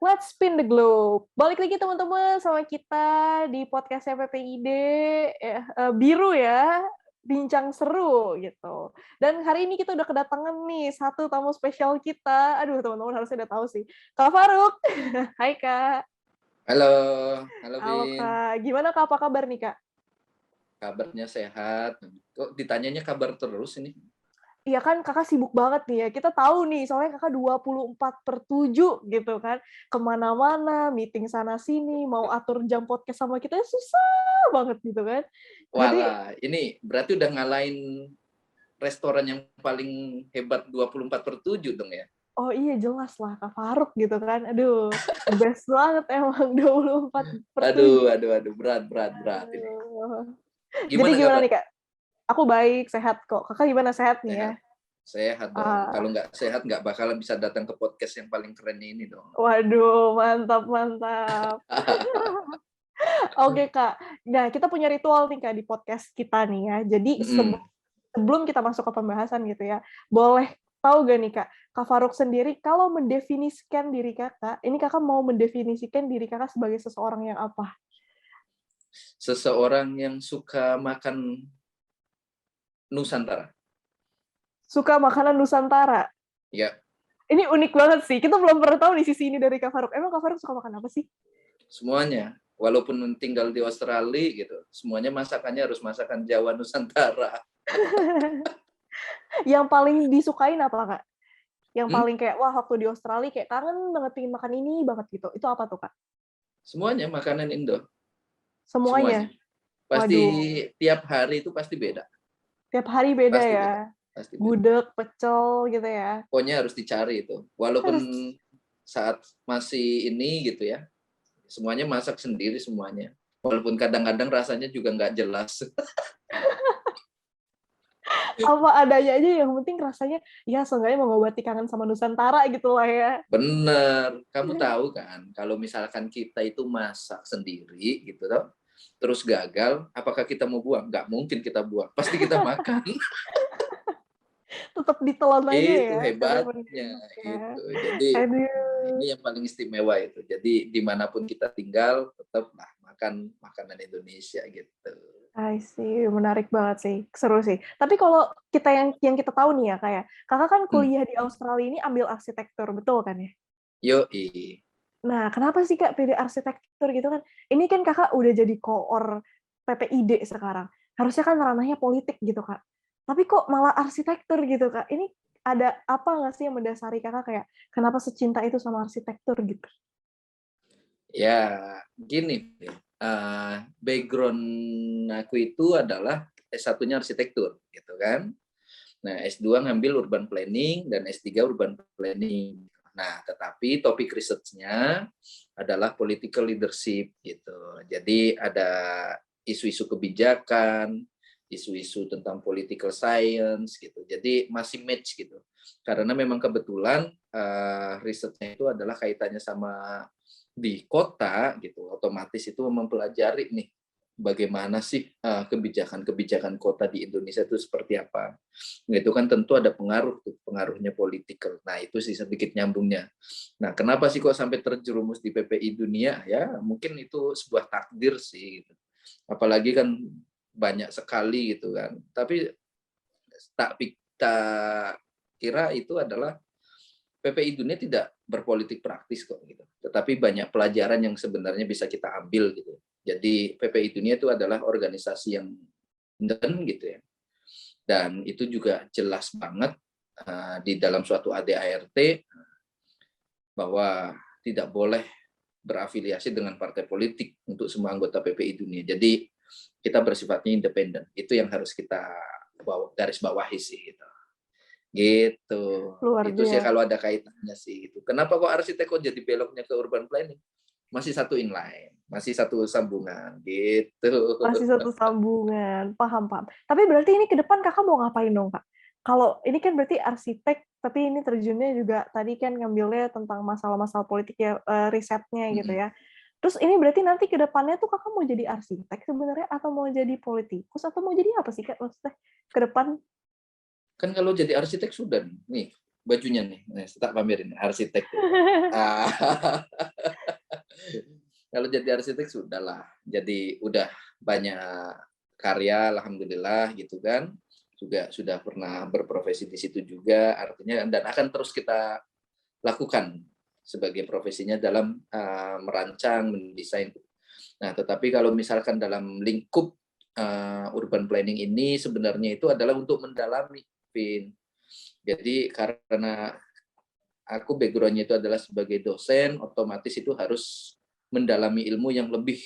Let's spin the globe. Balik lagi teman-teman sama kita di podcastnya PPID Biru ya, bincang seru gitu. Dan hari ini kita udah kedatangan nih satu tamu spesial kita. Aduh teman-teman harusnya udah tahu sih. Kak Faruk. Hai Kak. Halo, halo Halo Vin. Kak. Gimana Kak? Apa kabar nih Kak? Kabarnya sehat. Kok ditanyanya kabar terus ini? Iya kan kakak sibuk banget nih ya. Kita tahu nih, soalnya kakak 24/7 gitu kan. Kemana-mana, meeting sana-sini, mau atur jam podcast sama kita susah banget gitu kan. Jadi, Walah, ini berarti udah ngalahin restoran yang paling hebat 24/7 dong ya? oh iya jelas lah Kak Faruk gitu kan. Aduh, the best banget emang 24/7. Aduh, berat ini. Aduh. Jadi Gimana gimana kabar? nih Kak? Aku baik, sehat kok. Kakak gimana, sehat nih ya? Sehat. Sehat dong. Ah, Kalau nggak sehat nggak bakalan bisa datang ke podcast yang paling keren ini dong. waduh, mantap, mantap. Oke Kak, nah kita punya ritual nih Kak di podcast kita nih ya. Jadi Mm-mm. sebelum kita masuk ke pembahasan gitu ya, boleh tahu gak nih Kak, Kak Faruk sendiri kalau mendefinisikan diri Kakak, ini Kakak mau mendefinisikan diri Kakak sebagai seseorang yang apa? Seseorang yang suka makan Nusantara. Suka makanan Nusantara. Ya, Ini unik banget sih. Kita belum pernah tahu nih sisi ini dari Kak Faruk. Emang Kak Faruk suka makan apa sih? semuanya. Walaupun tinggal di Australia gitu, semuanya masakannya harus masakan Jawa Nusantara. Yang paling disukain apa Kak? Yang Hmm? paling kayak, wah waktu di Australia kayak kangen banget pengen makan ini banget gitu. Itu apa tuh Kak? Semuanya makanan Indo, semuanya. Semuanya? Pasti Waduh, tiap hari itu pasti beda, tiap hari beda pasti ya. beda, pasti beda. Gudeg, pecel gitu ya. Pokoknya harus dicari itu. Walaupun Harus saat masih ini gitu ya, semuanya masak sendiri semuanya. Walaupun kadang-kadang rasanya juga nggak jelas. apa adanya aja, yang penting rasanya ya seenggaknya mengobati kangen sama Nusantara gitu lah ya. Bener, kamu tahu kan, kalau misalkan kita itu masak sendiri gitu toh, terus gagal, apakah kita mau buang? Nggak mungkin kita buang, pasti kita makan. Tetap ditelan aja Itu ya, kalaupun nggak hebatnya enak ya. gitu. Jadi ini Aduh, yang paling istimewa itu. Jadi dimanapun kita tinggal, tetaplah makan makanan Indonesia gitu. I see, menarik banget sih, seru sih. Tapi kalau kita yang kita tahu nih ya, kayak kakak kan Hmm. kuliah di Australia ini ambil arsitektur, betul kan ya? Yoi. Nah, kenapa sih Kak pilih arsitektur gitu kan? Ini kan Kakak udah jadi koor PPID sekarang. Harusnya kan ranahnya politik gitu, Kak. Tapi kok malah arsitektur gitu, Kak? Ini ada apa nggak sih yang mendasari Kakak kayak kenapa secinta itu sama arsitektur gitu? Ya, gini, background aku itu adalah S1-nya arsitektur, gitu kan. Nah, S2 ngambil urban planning dan S3 urban planning. Nah, tetapi topik research-nya adalah political leadership gitu. Jadi ada isu-isu kebijakan, isu-isu tentang political science gitu. Jadi masih match gitu. Karena memang kebetulan risetnya itu adalah kaitannya sama di kota gitu. Otomatis itu mempelajari nih bagaimana sih kebijakan-kebijakan kota di Indonesia itu seperti apa. Nah, itu kan tentu ada pengaruh tuh, pengaruhnya politikal. Nah, itu sih sedikit nyambungnya. Nah, kenapa sih kok sampai terjerumus di PPI Dunia? Ya, mungkin itu sebuah takdir sih gitu. Apalagi kan banyak sekali gitu kan. Tapi tak kita kira itu adalah PPI Dunia tidak berpolitik praktis kok gitu. Tetapi banyak pelajaran yang sebenarnya bisa kita ambil gitu. Jadi PPI Dunia itu adalah organisasi yang independen gitu ya. Dan itu juga jelas banget di dalam suatu ADART bahwa tidak boleh berafiliasi dengan partai politik untuk semua anggota PPI Dunia. Jadi kita bersifatnya independen. Itu yang harus kita garis bawahi sih gitu. Gitu. Luar Itu sih biasa. kalau ada kaitannya sih gitu. Kenapa kok arsitek kok jadi beloknya ke urban planning? Masih satu inline, masih satu sambungan gitu. Masih satu sambungan, paham, paham. Tapi berarti ini ke depan Kakak mau ngapain dong, Kak? Kalau ini kan berarti arsitek, tapi ini terjunnya juga tadi kan ngambilnya tentang masalah-masalah politik ya, risetnya gitu ya. Terus ini berarti nanti ke depannya tuh Kakak mau jadi arsitek sebenarnya atau mau jadi politikus atau mau jadi apa sih, Kak, maksudnya ke depan? Kan kalau jadi arsitek sudah nih, bajunya nih. Nah, tak pamerin arsitek. Ah, kalau jadi arsitek sudahlah. Jadi udah banyak karya, alhamdulillah gitu kan. Juga sudah pernah berprofesi di situ juga, artinya dan akan terus kita lakukan sebagai profesinya dalam merancang, mendesain. Nah, tetapi kalau misalkan dalam lingkup urban planning ini sebenarnya itu adalah untuk mendalami, Vin. Jadi karena aku background-nya itu adalah sebagai dosen, otomatis itu harus mendalami ilmu yang lebih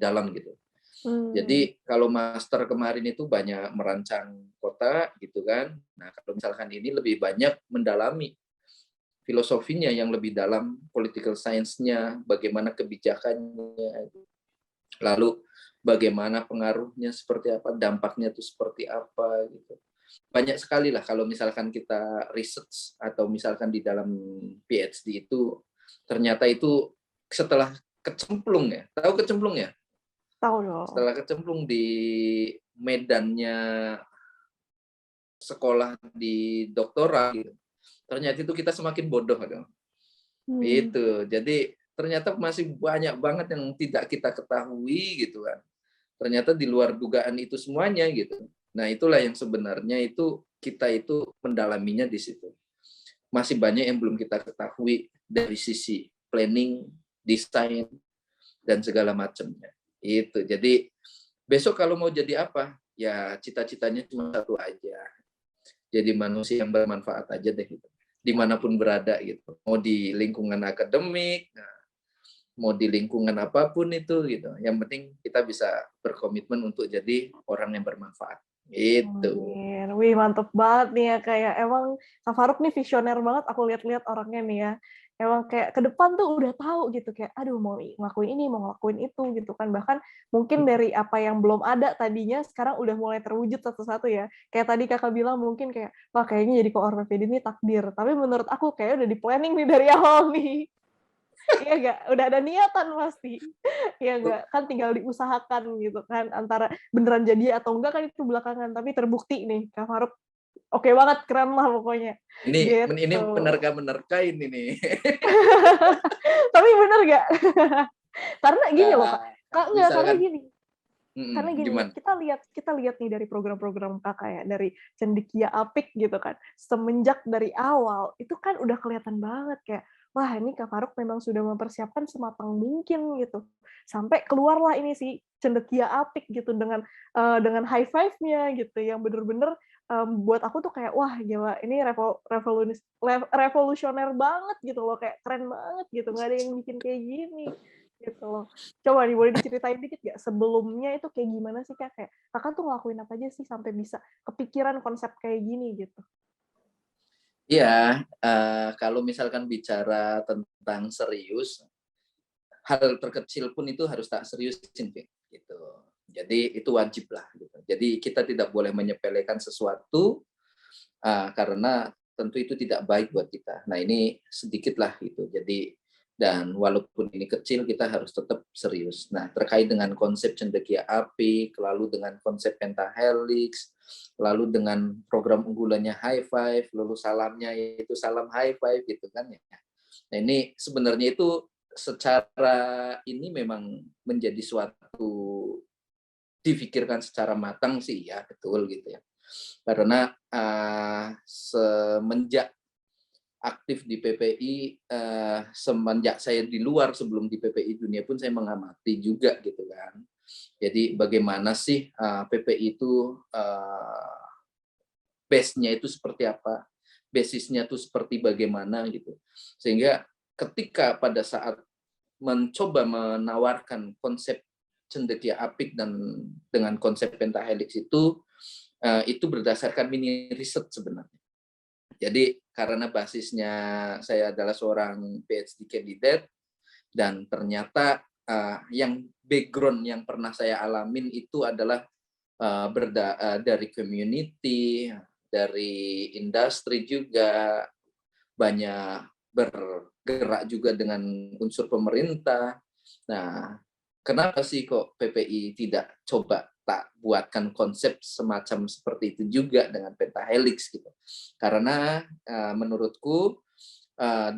dalam gitu. Jadi kalau master kemarin itu banyak merancang kota gitu kan. Nah, kalau misalkan ini lebih banyak mendalami filosofinya yang lebih dalam, political science-nya, bagaimana kebijakannya, lalu bagaimana pengaruhnya seperti apa, dampaknya itu seperti apa gitu. Banyak sekali lah kalau misalkan kita research atau misalkan di dalam PhD itu ternyata itu setelah kecemplung ya, tahu kecemplung ya? Tahu dong. Setelah kecemplung di medannya sekolah di doktoral gitu, ternyata itu kita semakin bodoh dong. Itu. Jadi ternyata masih banyak banget yang tidak kita ketahui gitu kan. Ternyata di luar dugaan itu semuanya gitu. Nah, itulah yang sebenarnya itu kita itu mendalaminya di situ. Masih banyak yang belum kita ketahui dari sisi planning, desain, dan segala macamnya. Itu. Jadi besok kalau mau jadi apa? Ya cita-citanya cuma satu aja. Jadi manusia yang bermanfaat aja deh gitu. Dimanapun berada gitu. Mau di lingkungan akademik, mau di lingkungan apapun itu gitu. Yang penting kita bisa berkomitmen untuk jadi orang yang bermanfaat. Itu. Wih, mantep banget nih ya, kayak emang Kak Faruk nih visioner banget, aku lihat-lihat orangnya nih ya. Emang kayak ke depan tuh udah tahu gitu, kayak aduh mau ngelakuin ini, mau ngelakuin itu gitu kan. Bahkan mungkin dari apa yang belum ada tadinya, sekarang udah mulai terwujud satu-satu ya. Kayak tadi Kakak bilang mungkin kayak, wah kayaknya jadi ko-ortopedi ini takdir. Tapi menurut aku kayaknya udah di planning nih dari awal nih. Iya nggak? Udah ada niatan pasti. Iya nggak? Kan tinggal diusahakan gitu kan. Antara beneran jadi atau enggak kan itu belakangan. Tapi terbukti nih, Kak Faruk oke banget, keren lah pokoknya. Ini Gitu. menerka-menerka ini nih. Tapi bener nggak? Karena gini loh, Kak. Nah, Kak nggak, karena misalkan gini. Karena gini, gimana? kita lihat nih dari program-program Kakak ya, dari Cendekia Apik gitu kan. Semenjak dari awal, itu kan udah kelihatan banget kayak, wah ini Kak Faruk memang sudah mempersiapkan sematang mungkin gitu. Sampai keluarlah ini sih Cendekia Apik gitu dengan high five-nya gitu yang bener-bener buat aku tuh kayak wah gila ini revolusioner banget gitu loh, kayak keren banget gitu, nggak ada yang bikin kayak gini gitu loh. Coba nih boleh diceritain dikit nggak sebelumnya itu kayak gimana sih Kak? Kayak Kakak tuh ngelakuin apa aja sih sampai bisa kepikiran konsep kayak gini gitu? Iya, kalau misalkan bicara tentang serius, hal terkecil pun itu harus tak seriusin, gitu. Jadi itu wajib lah. Gitu. Jadi kita tidak boleh menyepelekan sesuatu karena tentu itu tidak baik buat kita. Nah ini sedikit lah gitu. Jadi dan walaupun ini kecil kita harus tetap serius. Nah terkait dengan konsep cendekia apik, lalu dengan konsep pentahelix, lalu dengan program unggulannya high five, lalu salamnya itu salam high five gitu kan ya. Nah ini sebenarnya itu secara ini memang menjadi suatu difikirkan secara matang sih ya betul gitu ya. Karena semenjak aktif di PPI, semenjak saya di luar sebelum di PPI dunia pun saya mengamati juga gitu kan. Jadi bagaimana sih PPI itu base-nya itu seperti apa, basisnya itu seperti bagaimana gitu. Sehingga ketika pada saat mencoba menawarkan konsep cendekia apik dan dengan konsep pentahelix itu berdasarkan mini riset sebenarnya. Jadi karena basisnya saya adalah seorang PhD candidate dan ternyata yang background yang pernah saya alamin itu adalah dari community, dari industri juga, banyak bergerak juga dengan unsur pemerintah. Nah, kenapa sih kok PPI tidak coba tak buatkan konsep semacam seperti itu juga dengan pentahelix gitu. Karena menurutku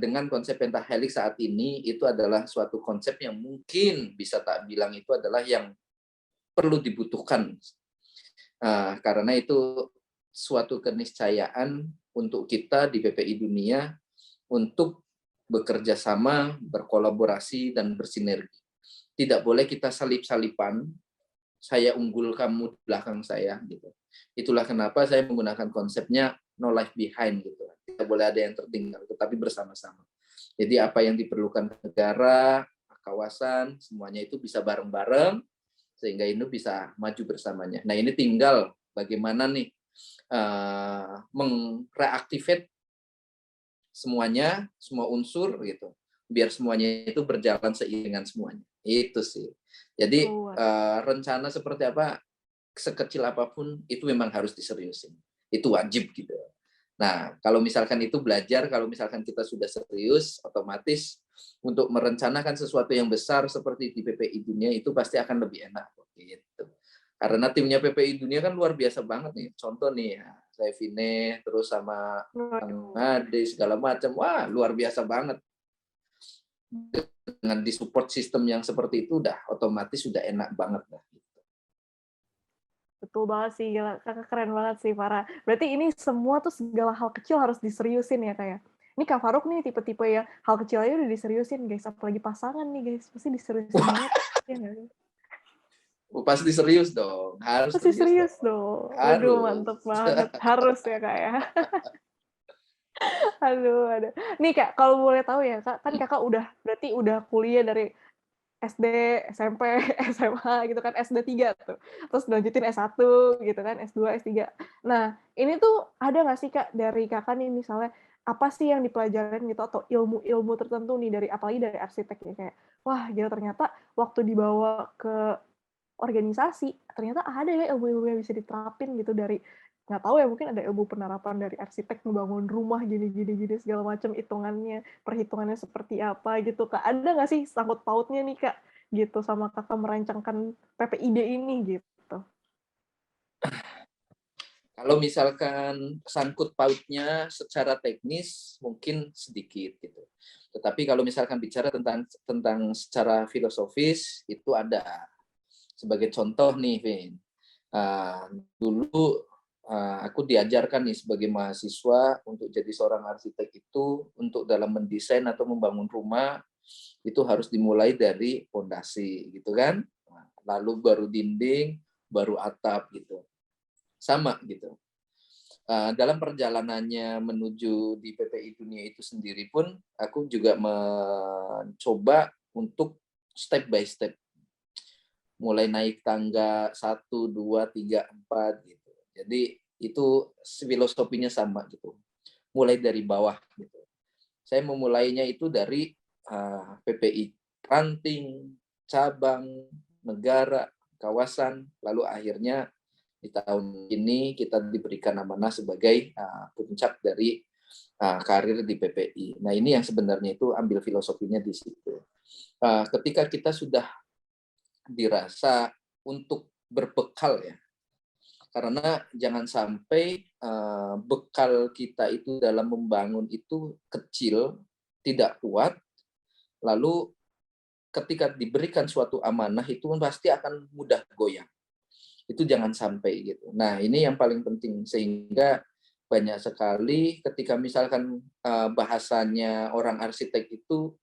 dengan konsep pentahelix saat ini itu adalah suatu konsep yang mungkin bisa tak bilang itu adalah yang perlu dibutuhkan. Karena itu suatu keniscayaan untuk kita di PPI Dunia untuk bekerja sama, berkolaborasi, dan bersinergi. Tidak boleh kita salip-salipan, saya unggul kamu di belakang saya gitu. Itulah kenapa saya menggunakan konsepnya no life behind gitu. Tidak boleh ada yang tertinggal, tetapi bersama-sama. Jadi apa yang diperlukan negara, kawasan, semuanya itu bisa bareng-bareng sehingga ini bisa maju bersamanya. Nah, ini tinggal bagaimana nih mengreaktivate semuanya, semua unsur gitu, biar semuanya itu berjalan seiringan semuanya. Itu sih. Jadi rencana seperti apa, sekecil apapun itu memang harus diseriusin. Itu wajib gitu. Nah, kalau misalkan itu belajar, kalau misalkan kita sudah serius, otomatis untuk merencanakan sesuatu yang besar seperti di PPI Dunia itu pasti akan lebih enak gitu. Karena timnya PPI Dunia kan luar biasa banget nih. Contoh nih, saya Vine, terus sama Kang Ade, segala macam. Wah, luar biasa banget. Dengan di support sistem yang seperti itu udah otomatis sudah enak banget lah. Betul banget sih, gila. Kakak keren banget sih, parah. Berarti ini semua tuh segala hal kecil harus diseriusin ya, kayak. Ini Kak Faruk nih tipe-tipe ya, hal kecil aja udah diseriusin, guys. Apalagi pasangan nih, guys. Pasti diseriusin banget. Ya, Pasti serius dong, harus pasti serius serius dong. dong. Waduh, Harus. mantep banget. Harus ya, Kak ya. Aduh, aduh. Nih, Kak, kalau boleh tahu ya, Kak, kan Kakak berarti udah kuliah dari SD, SMP, SMA gitu kan, SD 3 tuh. Terus lanjutin S1 gitu kan, S2, S3. Nah, ini tuh ada nggak sih Kak, dari Kakak nih misalnya, apa sih yang dipelajarin gitu atau ilmu-ilmu tertentu nih dari apalagi dari arsitek ya, kayak, wah gila ternyata waktu dibawa ke organisasi, ternyata ada ya ilmu-ilmu yang bisa diterapin gitu dari nggak tahu ya, mungkin ada ilmu penerapan dari arsitek ngebangun rumah gini segala macam hitungannya, perhitungannya seperti apa gitu, Kak. Ada nggak sih sangkut pautnya nih, Kak, gitu sama Kakak merancangkan PPID ini gitu? Kalau misalkan sangkut pautnya secara teknis mungkin sedikit gitu. Tetapi kalau misalkan bicara tentang secara filosofis itu ada. Sebagai contoh nih, Vin. Dulu aku diajarkan nih sebagai mahasiswa untuk jadi seorang arsitek itu untuk dalam mendesain atau membangun rumah itu harus dimulai dari fondasi gitu kan. Lalu baru dinding, baru atap gitu. Sama gitu. Dalam perjalanannya menuju di PPI Dunia itu sendiri pun aku juga mencoba untuk step by step mulai naik tangga 1, 2, 3, 4 gitu. Jadi itu filosofinya sama gitu. Mulai dari bawah gitu. Saya memulainya itu dari PPI ranting, cabang, negara, kawasan, lalu akhirnya di tahun ini kita diberikan amanah sebagai puncak dari karir di PPI. Nah, ini yang sebenarnya itu ambil filosofinya di situ. Ketika kita sudah dirasa untuk berbekal ya, karena jangan sampai bekal kita itu dalam membangun itu kecil, tidak kuat, lalu ketika diberikan suatu amanah itu pasti akan mudah goyang. Itu jangan sampai gitu. Nah, ini yang paling penting sehingga banyak sekali ketika misalkan bahasanya orang arsitek itu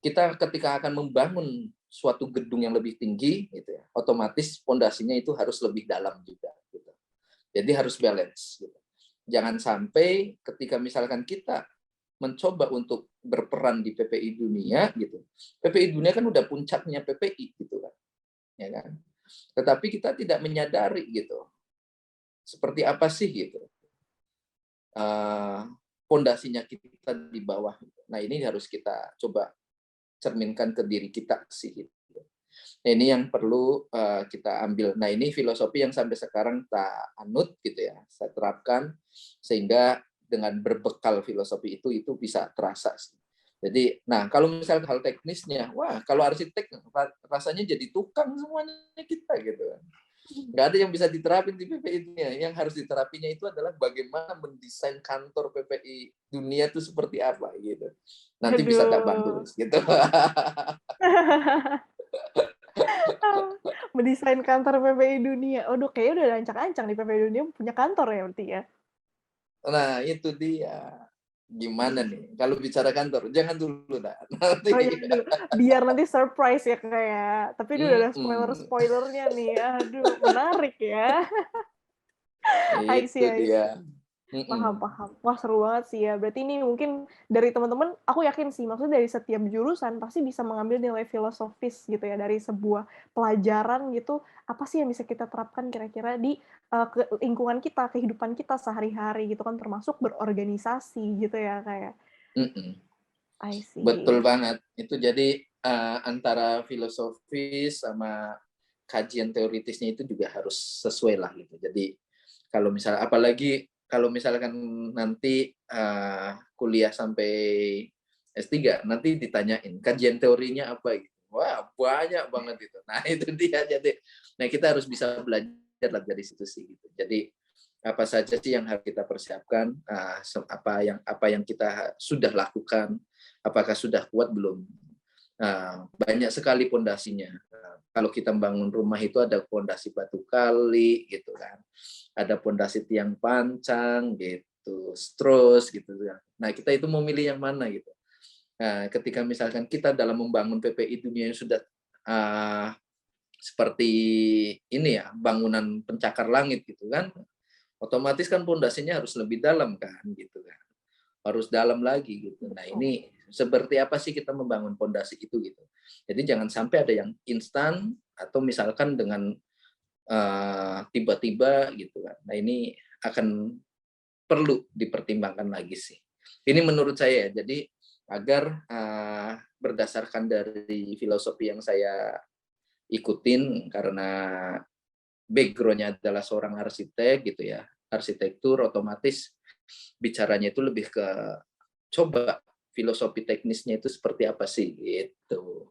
kita ketika akan membangun suatu gedung yang lebih tinggi gitu ya, otomatis pondasinya itu harus lebih dalam juga gitu. Jadi harus balance gitu. Jangan sampai ketika misalkan kita mencoba untuk berperan di PPI Dunia gitu. PPI Dunia kan udah puncaknya PPI gitu kan. Ya kan? Tetapi kita tidak menyadari gitu. Seperti apa sih gitu. Pondasinya kita di bawah. Nah, ini harus kita coba cerminkan ke diri kita sih gitu. Nah, ini yang perlu kita ambil. Nah, ini filosofi yang sampai sekarang tak anut gitu ya, saya terapkan sehingga dengan berbekal filosofi itu bisa terasa sih. Jadi, nah kalau misalnya hal teknisnya, wah kalau arsitek rasanya jadi tukang semuanya kita gitu. Nggak ada yang bisa diterapin di PPI-nya. Yang harus diterapinya itu adalah bagaimana mendesain kantor PPI dunia itu seperti apa gitu. Nanti bisa tak bantu Aduh. gitu. Mendesain kantor PPI dunia. Waduh, kayaknya udah ancang-ancang nih PPI dunia punya kantor ya berarti ya? Nah, itu dia. Gimana nih? Kalau bicara kantor, jangan dulu dah. Nanti. Oh iya dulu, biar nanti surprise ya kayak. Tapi ini udah ada Mm-mm. spoiler-spoilernya nih. Aduh, menarik ya. I Itu see, I dia. see. Paham, Mm-mm. paham. Wah, seru banget sih ya. Berarti ini mungkin dari teman-teman, aku yakin sih, maksudnya dari setiap jurusan pasti bisa mengambil nilai filosofis gitu ya, dari sebuah pelajaran gitu, apa sih yang bisa kita terapkan kira-kira di lingkungan kita, kehidupan kita sehari-hari gitu kan, termasuk berorganisasi gitu ya, kayak. Mm-mm. I Betul see. banget. Itu jadi antara filosofis sama kajian teoritisnya itu juga harus sesuai lah gitu. Jadi kalau misalnya apalagi kalau misalkan nanti kuliah sampai S3 nanti ditanyain kajian teorinya apa gitu. Wah, banyak banget itu. Nah, itu dia jadi. Nah, kita harus bisa belajar lah dari situ sih gitu. Jadi apa saja sih yang harus kita persiapkan, apa yang kita sudah lakukan, apakah sudah kuat belum. Banyak sekali pondasinya. Kalau kita membangun rumah itu ada pondasi batu kali gitu kan, ada pondasi tiang pancang gitu, terus gitu. Nah, kita itu mau milih yang mana gitu. Nah, ketika misalkan kita dalam membangun PPI dunia yang sudah seperti ini ya, bangunan pencakar langit gitu kan, otomatis kan pondasinya harus lebih dalam kan gitu kan, harus dalam lagi gitu. Nah, Betul. ini seperti apa sih kita membangun pondasi itu gitu. Jadi jangan sampai ada yang instan atau misalkan dengan tiba-tiba gitu kan. Nah, ini akan perlu dipertimbangkan lagi sih. Ini menurut saya ya. Jadi agar berdasarkan dari filosofi yang saya ikutin karena background-nya adalah seorang arsitek gitu ya, arsitektur otomatis bicaranya itu lebih ke coba filosofi teknisnya itu seperti apa sih gitu.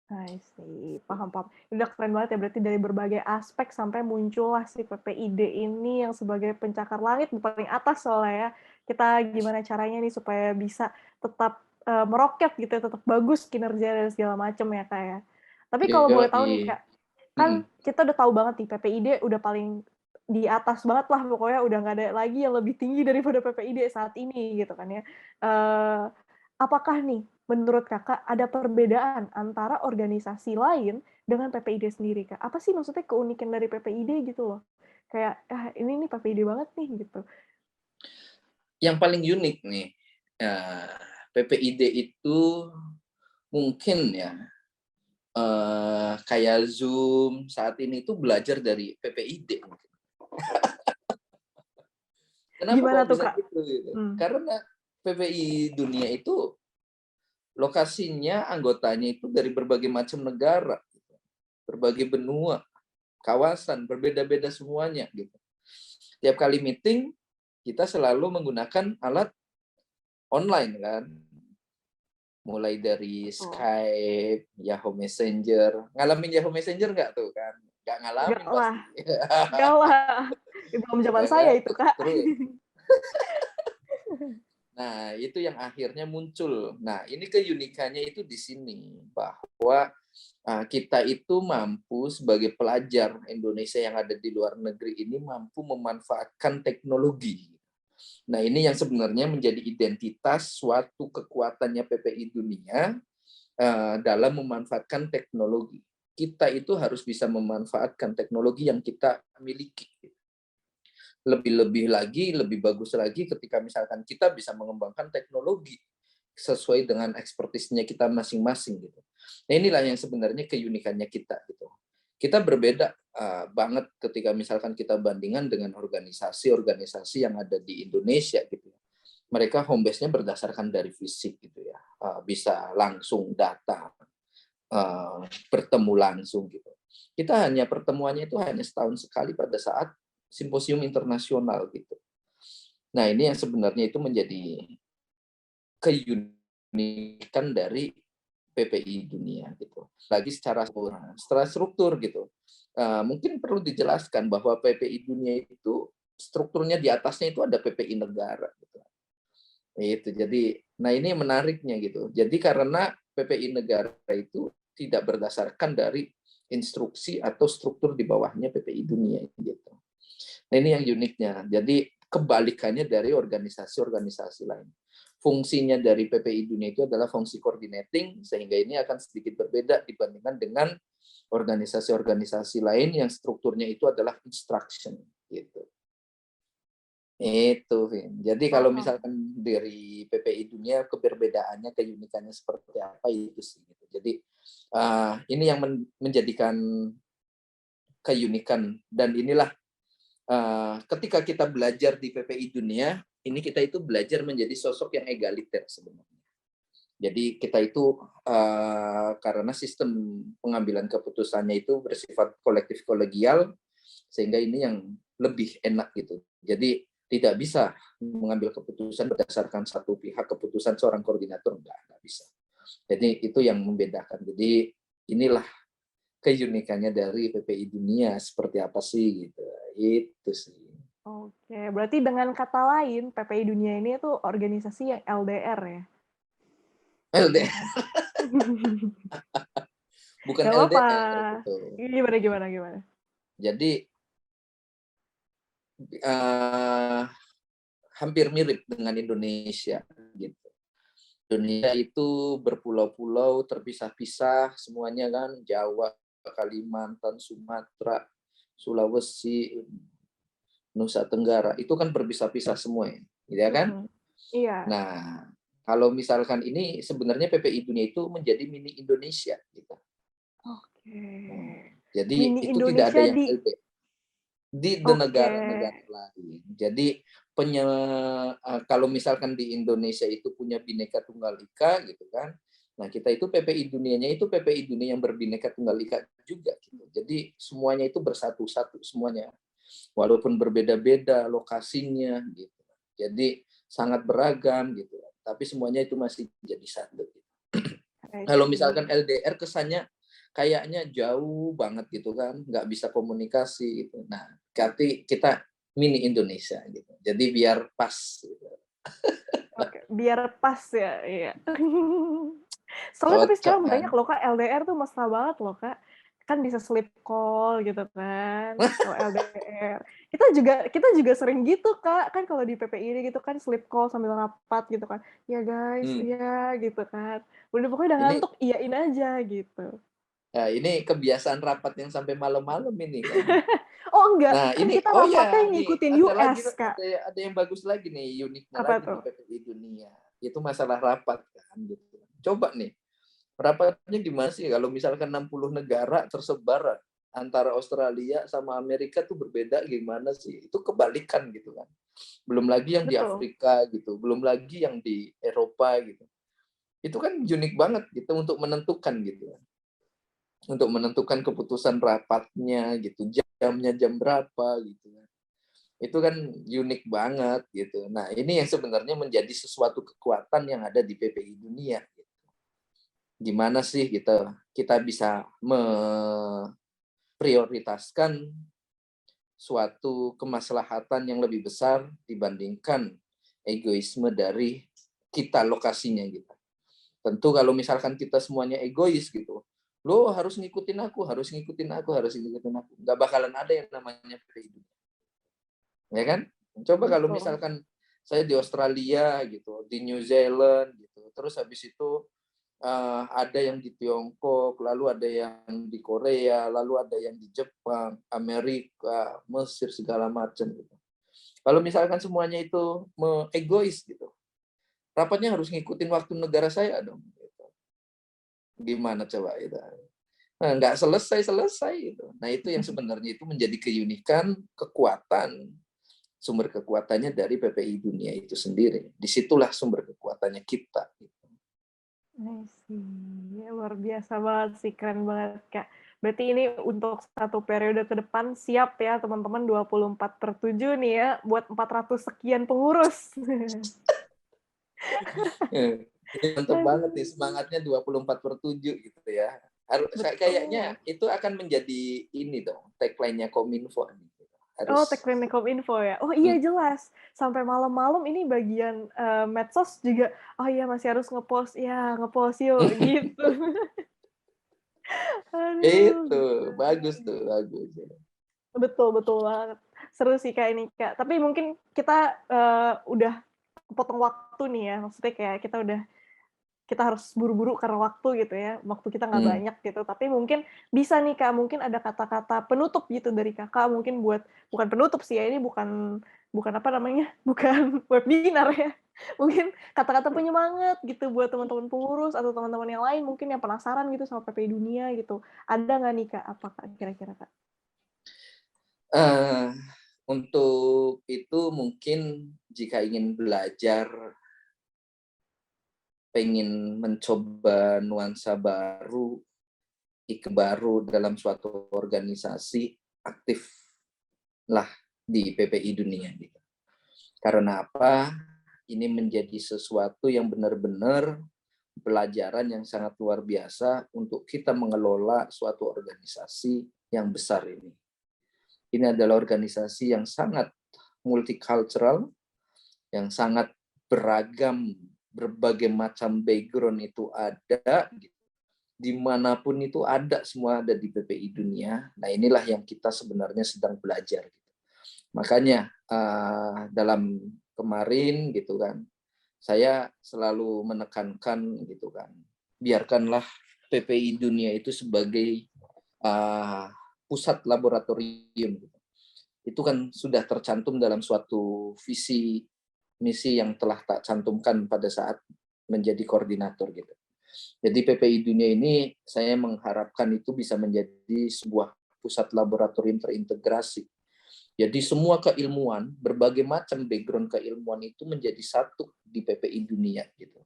I see, paham, paham. Udah keren banget ya, berarti dari berbagai aspek sampai muncullah si PPID ini yang sebagai pencakar langit di paling atas soalnya ya. Kita gimana caranya nih supaya bisa tetap meroket gitu ya, tetap bagus kinerja dan segala macam ya Kak ya. Tapi kalau boleh tahu nih Yoi. Kak, kan Mm-mm. kita udah tahu banget nih PPID udah paling di atas banget lah pokoknya udah nggak ada lagi yang lebih tinggi daripada PPID saat ini gitu kan ya. Eh, apakah nih menurut Kakak ada perbedaan antara organisasi lain dengan PPID sendiri, Kak? Apa sih maksudnya keunikan dari PPID gitu loh? Kayak, ini nih PPID banget nih gitu. Yang paling unik nih, PPID itu mungkin ya kayak Zoom saat ini itu belajar dari PPID. Kenapa Gimana kok tuh, bisa Kak? gitu? Gitu? Hmm. Karena PPI dunia itu lokasinya anggotanya itu dari berbagai macam negara, gitu. Berbagai benua, kawasan, berbeda-beda semuanya gitu. Tiap kali meeting kita selalu menggunakan alat online kan. Mulai dari Betul. Skype, Yahoo Messenger. Ngalamin Yahoo Messenger nggak tuh kan? Nggak Enggak ngalamin lah, pasti. enggak lah. Belum zaman Ya saya kan? itu, Kak. Terus nah, itu yang akhirnya muncul. Nah, ini keunikannya itu di sini bahwa kita itu mampu sebagai pelajar Indonesia yang ada di luar negeri ini mampu memanfaatkan teknologi. Nah, ini yang sebenarnya menjadi identitas suatu kekuatannya PPI dunia dalam memanfaatkan teknologi. Kita itu harus bisa memanfaatkan teknologi yang kita miliki. Lebih-lebih lagi, lebih bagus lagi ketika misalkan kita bisa mengembangkan teknologi sesuai dengan ekspertisnya kita masing-masing gitu. Nah, inilah yang sebenarnya keunikannya kita gitu. Kita berbeda banget ketika misalkan kita bandingkan dengan organisasi-organisasi yang ada di Indonesia gitu. Mereka home base-nya berdasarkan dari fisik gitu ya. Bisa langsung datang, bertemu langsung gitu. Kita hanya pertemuannya itu hanya setahun sekali pada saat simposium internasional gitu. Nah, ini yang sebenarnya itu menjadi keunikan dari PPI dunia gitu. Lagi secara struktur gitu. Mungkin perlu dijelaskan bahwa PPI dunia itu strukturnya di atasnya itu ada PPI negara gitu. Itu jadi, nah ini menariknya gitu. Jadi karena PPI negara itu tidak berdasarkan dari instruksi atau struktur di bawahnya PPI dunia gitu. Nah ini yang uniknya. Jadi kebalikannya dari organisasi-organisasi lain. Fungsinya dari PPI dunia itu adalah fungsi coordinating, sehingga ini akan sedikit berbeda dibandingkan dengan organisasi-organisasi lain yang strukturnya itu adalah instruction gitu. Itu, Vin. Jadi kalau misalkan dari PPI dunia keberbedaannya, keunikannya seperti apa itu sih. Gitu. Jadi ini yang menjadikan keunikan, dan inilah ketika kita belajar di PPI dunia, ini kita itu belajar menjadi sosok yang egaliter sebenarnya. Jadi kita itu karena sistem pengambilan keputusannya itu bersifat kolektif kolegial, sehingga ini yang lebih enak gitu. Jadi tidak bisa mengambil keputusan berdasarkan satu pihak, keputusan seorang koordinator enggak bisa. Jadi itu yang membedakan. Jadi inilah keunikannya dari PPI dunia seperti apa sih gitu. Itu sih. Oke, berarti dengan kata lain PPI dunia ini tuh organisasi yang LDR ya? LDR. Bukan Gak apa-apa. LDR gitu. Gimana? Jadi hampir mirip dengan Indonesia gitu. Indonesia itu berpulau-pulau terpisah-pisah semuanya kan, Jawa, Kalimantan, Sumatera, Sulawesi, Nusa Tenggara, itu kan berpisah-pisah semua ya kan? Iya. Nah, kalau misalkan ini sebenarnya PPI dunia itu menjadi mini Indonesia gitu. Oke. Jadi Mini itu tidak ada Indonesia yang LDR di negara-negara lain. Jadi kalau misalkan di Indonesia itu punya Bhinneka Tunggal Ika gitu kan. Nah, kita itu PPI dunianya itu PPI dunia yang berbhinneka tunggal ika juga gitu. Jadi semuanya itu bersatu-satu semuanya. Walaupun berbeda-beda lokasinya gitu. Jadi sangat beragam gitu. Tapi semuanya itu masih jadi satu gitu. Kalau misalkan LDR kesannya kayaknya jauh banget gitu kan, nggak bisa komunikasi gitu. Nah, tapi kita mini Indonesia gitu. Jadi biar pas gitu. Oke, biar pas ya, iya. Soalnya tapi Cocok sekarang kan? banyak loh Kak, LDR tuh mesra banget loh Kak. Kan bisa sleep call gitu kan, kalau LDR. Kita juga sering gitu Kak, kan kalau di PPI ini gitu kan sleep call sambil rapat gitu kan. Ya guys, iya gitu kan. Udah pokoknya udah Ini ngantuk, iyain aja gitu. Nah, ini kebiasaan rapat yang sampai malam-malam ini kan. Oh enggak, Nah, kan ini kita oh rapatnya ya, nih ngikutin ada lagi, US Kak. ada yang bagus lagi nih, uniknya Apa lagi tuh? di PPI dunia. Itu masalah rapat kan gitu. Coba nih, rapatnya gimana sih kalau misalkan 60 negara tersebar antara Australia sama Amerika tuh berbeda gimana sih? Itu kebalikan gitu kan. Belum lagi yang di Betul. Afrika gitu, belum lagi yang di Eropa gitu. Itu kan unik banget gitu untuk menentukan gitu. Untuk menentukan keputusan rapatnya gitu, jamnya jam berapa gitu. Itu kan unik banget gitu. Nah, ini yang sebenarnya menjadi sesuatu kekuatan yang ada di PPI dunia. Gimana sih kita bisa memprioritaskan suatu kemaslahatan yang lebih besar dibandingkan egoisme dari kita lokasinya gitu. Tentu kalau misalkan kita semuanya egois gitu, lo harus ngikutin aku, harus ngikutin aku. Nggak bakalan ada yang namanya PPI. Ya kan? Coba kalau misalkan saya di Australia gitu, di New Zealand gitu, terus habis itu ada yang di Tiongkok, lalu ada yang di Korea, lalu ada yang di Jepang, Amerika, Mesir, segala macam gitu. Kalau misalkan semuanya itu egois gitu, rapatnya harus ngikutin waktu negara saya dong. Gitu. Gimana coba itu? Nah, nggak selesai itu. Nah, itu yang sebenarnya itu menjadi keunikan, kekuatan, sumber kekuatannya dari PPI dunia itu sendiri. Disitulah sumber kekuatannya kita. Ya, luar biasa banget sih, keren banget Kak. Berarti ini untuk satu periode ke depan siap ya teman-teman 24/7 nih ya, buat 400 sekian pengurus. Mantap banget nih, semangatnya 24/7 gitu ya. Kayaknya Betul. itu akan menjadi ini dong, tagline-nya Kominfo nih. Oh, Harus tagline Kominfo ya? Oh iya hmm, jelas, sampai malam-malam ini bagian, medsos juga, "Oh iya masih harus nge-post, ya nge-post yuk," gitu. Aduh, itu bagus gimana. tuh, bagus. Betul betul banget. Seru sih Kak ini Kak, tapi mungkin kita, udah kepotong waktu nih ya, maksudnya kayak kita harus buru-buru karena waktu gitu ya, waktu kita nggak Hmm. banyak gitu. Tapi mungkin bisa nih Kak, mungkin ada kata-kata penutup gitu dari Kakak, mungkin buat bukan penutup sih ya, ini bukan bukan apa namanya, bukan webinar ya. Mungkin kata-kata penyemangat gitu buat teman-teman pengurus atau teman-teman yang lain mungkin yang penasaran gitu sama PPI Dunia gitu. Ada nggak nih Kak, apa Kak kira-kira Kak? Eh, untuk itu mungkin jika ingin belajar, pengen mencoba nuansa baru, baru dalam suatu organisasi, aktiflah di PPI Dunia gitu. Karena apa? Ini menjadi sesuatu yang benar-benar pelajaran yang sangat luar biasa untuk kita mengelola suatu organisasi yang besar ini. Ini adalah organisasi yang sangat multicultural, yang sangat beragam, berbagai macam background itu ada, dimanapun itu ada, semua ada di PPI Dunia. Nah inilah yang kita sebenarnya sedang belajar. Makanya dalam kemarin gitu kan, saya selalu menekankan gitu kan, biarkanlah PPI Dunia itu sebagai pusat laboratorium. Itu kan sudah tercantum dalam suatu visi misi yang telah tak cantumkan pada saat menjadi koordinator gitu. Jadi PPI Dunia ini saya mengharapkan itu bisa menjadi sebuah pusat laboratorium terintegrasi. Jadi semua keilmuan, berbagai macam background keilmuan itu menjadi satu di PPI Dunia gitu.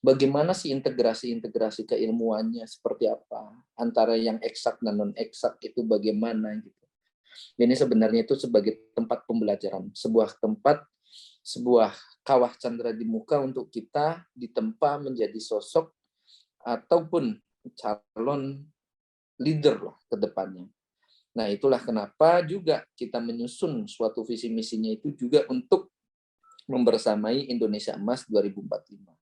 Bagaimana sih integrasi keilmuannya seperti apa? Antara yang eksak dan non eksak itu bagaimana gitu. Ini sebenarnya itu sebagai tempat pembelajaran, sebuah kawah candra di muka untuk kita ditempa menjadi sosok ataupun calon leader lah ke depannya. Nah, itulah kenapa juga kita menyusun suatu visi misinya itu juga untuk membersamai Indonesia Emas 2045.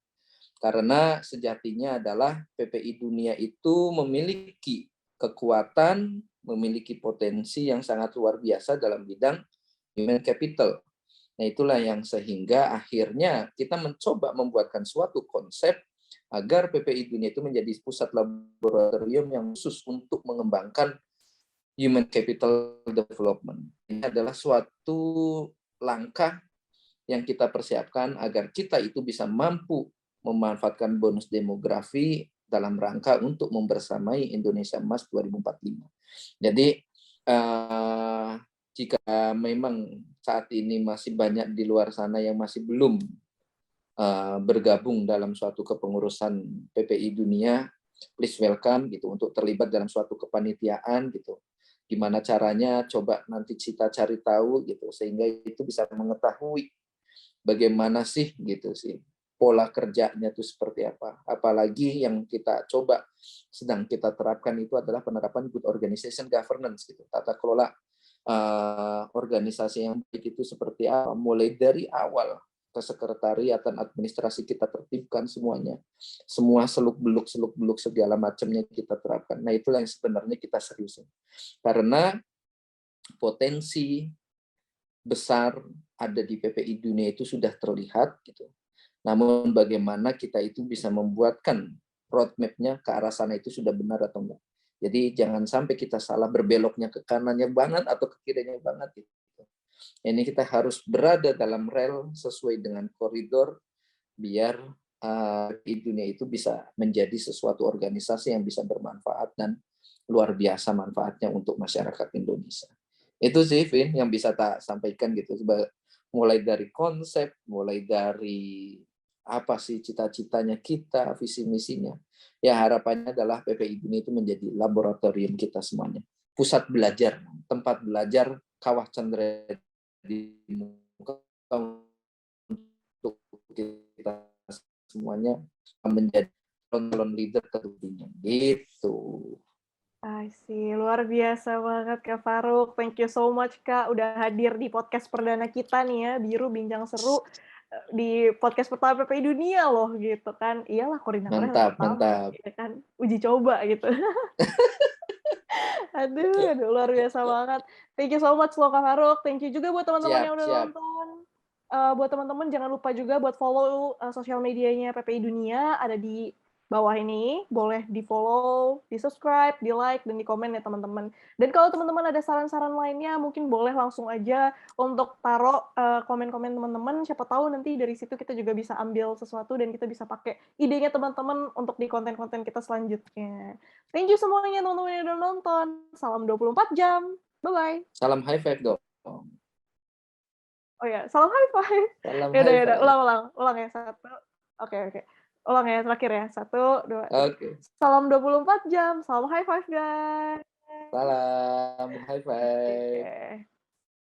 Karena sejatinya adalah PPI Dunia itu memiliki kekuatan, memiliki potensi yang sangat luar biasa dalam bidang human capital. Nah, itulah yang sehingga akhirnya kita mencoba membuatkan suatu konsep agar PPI Dunia itu menjadi pusat laboratorium yang khusus untuk mengembangkan human capital development. Ini adalah suatu langkah yang kita persiapkan agar kita itu bisa mampu memanfaatkan bonus demografi dalam rangka untuk membersamai Indonesia Emas 2045. Jadi jika memang saat ini masih banyak di luar sana yang masih belum bergabung dalam suatu kepengurusan PPI Dunia, please welcome gitu untuk terlibat dalam suatu kepanitiaan gitu. Gimana caranya coba nanti kita cari tahu gitu sehingga itu bisa mengetahui bagaimana sih gitu sih pola kerjanya itu seperti apa. Apalagi yang kita coba sedang kita terapkan itu adalah penerapan good organization governance gitu. Tata kelola organisasi yang baik itu seperti apa, mulai dari awal kesekretariatan administrasi kita tertibkan semuanya. Semua seluk-beluk segala macamnya kita terapkan. Nah, itulah yang sebenarnya kita seriusin. Karena potensi besar ada di PPI Dunia itu sudah terlihat gitu. Namun bagaimana kita itu bisa membuatkan roadmap-nya ke arah sana itu sudah benar atau enggak. Jadi jangan sampai kita salah berbeloknya ke kanannya banget atau ke kirinya banget gitu. Ini kita harus berada dalam rel sesuai dengan koridor biar di dunia itu bisa menjadi sesuatu organisasi yang bisa bermanfaat dan luar biasa manfaatnya untuk masyarakat Indonesia. Itu sih, Vin, yang bisa tak sampaikan gitu. Mulai dari konsep, mulai dari apa sih cita-citanya kita, visi misinya. Ya harapannya adalah PPI Dunia itu menjadi laboratorium kita semuanya. Pusat belajar, tempat belajar kawah candra di muka untuk kita semuanya menjadi calon leader tertentunya gitu. I see. Luar biasa banget Kak Faruk. Thank you so much Kak udah hadir di podcast perdana kita nih ya, Biru Bincang Seru di podcast pertama PPI Dunia loh gitu kan. Iyalah koordinatornya harus Mantap, pertama mantap. gitu kan. Uji coba gitu. Aduh, luar biasa banget. Thank you so much loh Kak Faruk. Thank you juga buat teman-teman Siap, yang udah siap. nonton. Buat teman-teman jangan lupa juga buat follow sosial medianya PPI Dunia ada di bawah ini. Boleh di-follow, di-subscribe, di-like, dan di-komen ya teman-teman. Dan kalau teman-teman ada saran-saran lainnya, mungkin boleh langsung aja untuk taruh komen-komen teman-teman. Siapa tahu nanti dari situ kita juga bisa ambil sesuatu dan kita bisa pakai idenya teman-teman untuk di konten-konten kita selanjutnya. Thank you semuanya teman-teman yang udah nonton. Salam 24 jam. Bye-bye. Salam high five dong. Oh ya, salam high five. Salam Yaudah, high yaudah, five. ulang ya. 1. Oke. Ulang ya, terakhir ya. 1, 2, 3. Oke. Salam 24 jam. Salam high five, guys. Salam high five. Oke.